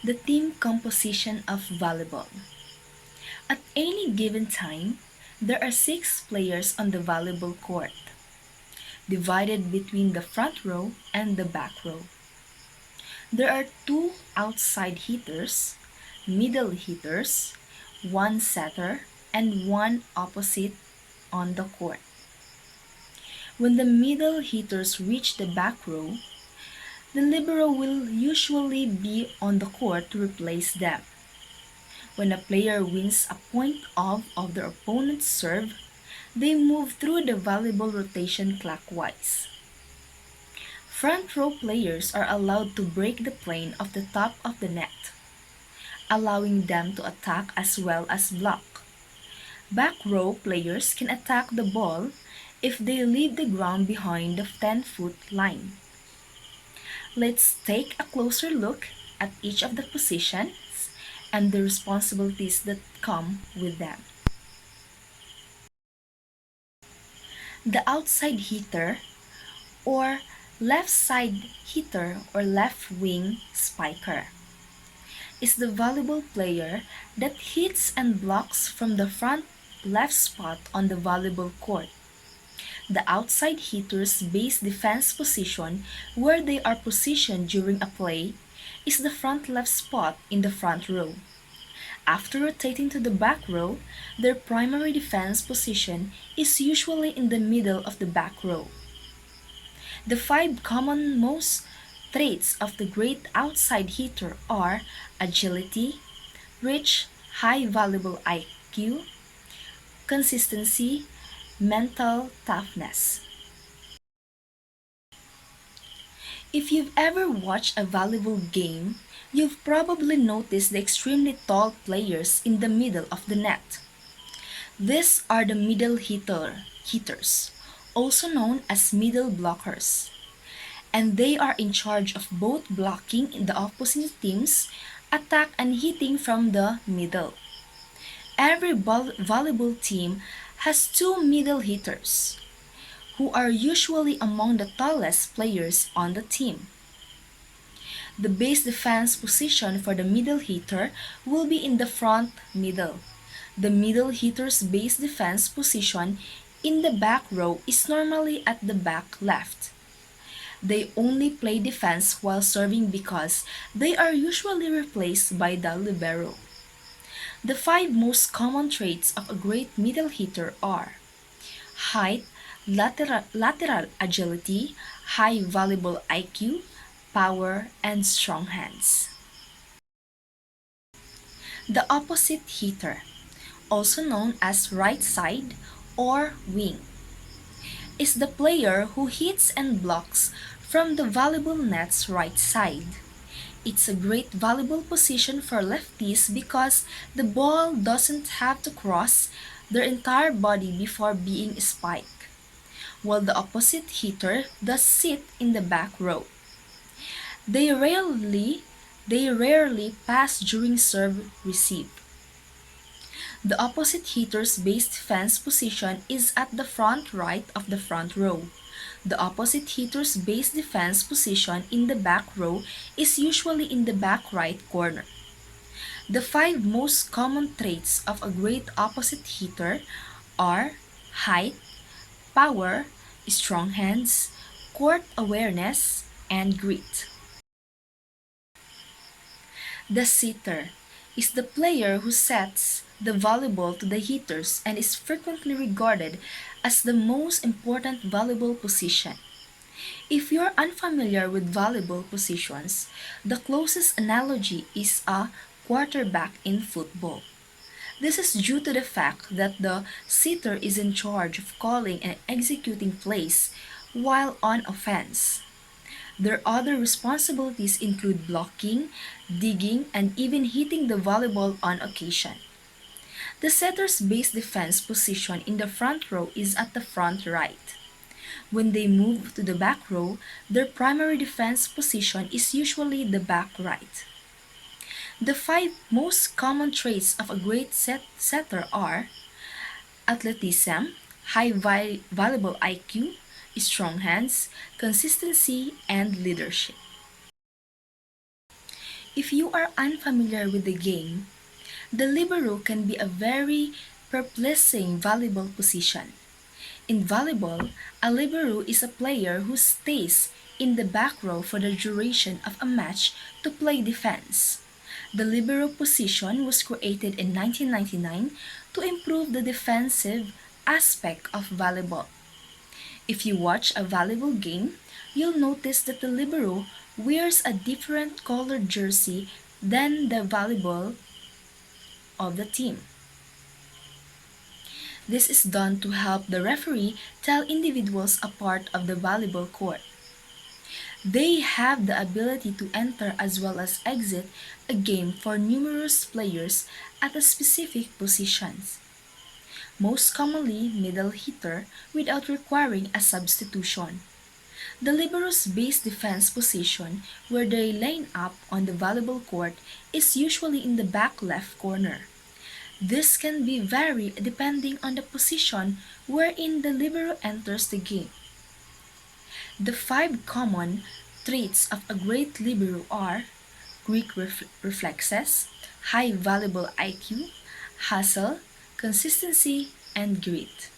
The team composition of volleyball. At any given time, there are 6 players on the volleyball court, divided between the front row and the back row. There are 2 outside hitters, middle hitters, 1 setter, and 1 opposite on the court. When the middle hitters reach the back row, the libero will usually be on the court to replace them. When a player wins a point of their opponent's serve, they move through the volleyball rotation clockwise. Front row players are allowed to break the plane of the top of the net, allowing them to attack as well as block. Back row players can attack the ball if they leave the ground behind the 10-foot line. Let's take a closer look at each of the positions and the responsibilities that come with them. The outside hitter, or left side hitter or left wing spiker, is the volleyball player that hits and blocks from the front left spot on the volleyball court. The outside hitter's base defense position, where they are positioned during a play, is the front left spot in the front row. After rotating to the back row, their primary defense position is usually in the middle of the back row. The 5 commonmost traits of the great outside hitter are agility, reach, high volleyball IQ, consistency, mental toughness. If you've ever watched a volleyball game, you've probably noticed the extremely tall players in the middle of the net. These are the middle hitters, also known as middle blockers, and they are in charge of both blocking the opposing team's attack and hitting from the middle. Every volleyball team has 2 middle hitters, who are usually among the tallest players on the team. The base defense position for the middle hitter will be in the front middle. The middle hitter's base defense position in the back row is normally at the back left. They only play defense while serving because they are usually replaced by the libero. The 5 most common traits of a great middle hitter are height, lateral agility, high volleyball IQ, power, and strong hands. The opposite hitter, also known as right side or wing, is the player who hits and blocks from the volleyball net's right side. It's a great volleyball position for lefties because the ball doesn't have to cross their entire body before being spiked, while the opposite hitter does sit in the back row. They rarely pass during serve receive. The opposite hitter's base defense position is at the front right of the front row. The opposite hitter's base defense position in the back row is usually in the back right corner. The 5 most common traits of a great opposite hitter are height, power, strong hands, court awareness, and grit. The sitter is the player who sets the volleyball to the hitters and is frequently regarded as the most important volleyball position. If you're unfamiliar with volleyball positions, the closest analogy is a quarterback in football. This is due to the fact that the sitter is in charge of calling and executing plays while on offense. Their other responsibilities include blocking, digging, and even hitting the volleyball on occasion. The setter's base defense position in the front row is at the front right. When they move to the back row, their primary defense position is usually the back right. The 5 most common traits of a great setter are athleticism, high volleyball IQ, strong hands, consistency, and leadership. If you are unfamiliar with the game, the libero can be a very perplexing volleyball position. In volleyball, a libero is a player who stays in the back row for the duration of a match to play defense. The libero position was created in 1999 to improve the defensive aspect of volleyball. If you watch a volleyball game, you'll notice that the libero wears a different colored jersey than the volleyball of the team. This is done to help the referee tell individuals apart of the volleyball court. They have the ability to enter as well as exit a game for numerous players at a specific positions, most commonly middle hitter without requiring a substitution. The libero's base defense position, where they line up on the volleyball court, is usually in the back left corner. This can be vary depending on the position wherein the libero enters the game. The five common traits of a great libero are quick reflexes, high volleyball IQ, hustle, consistency, and grit.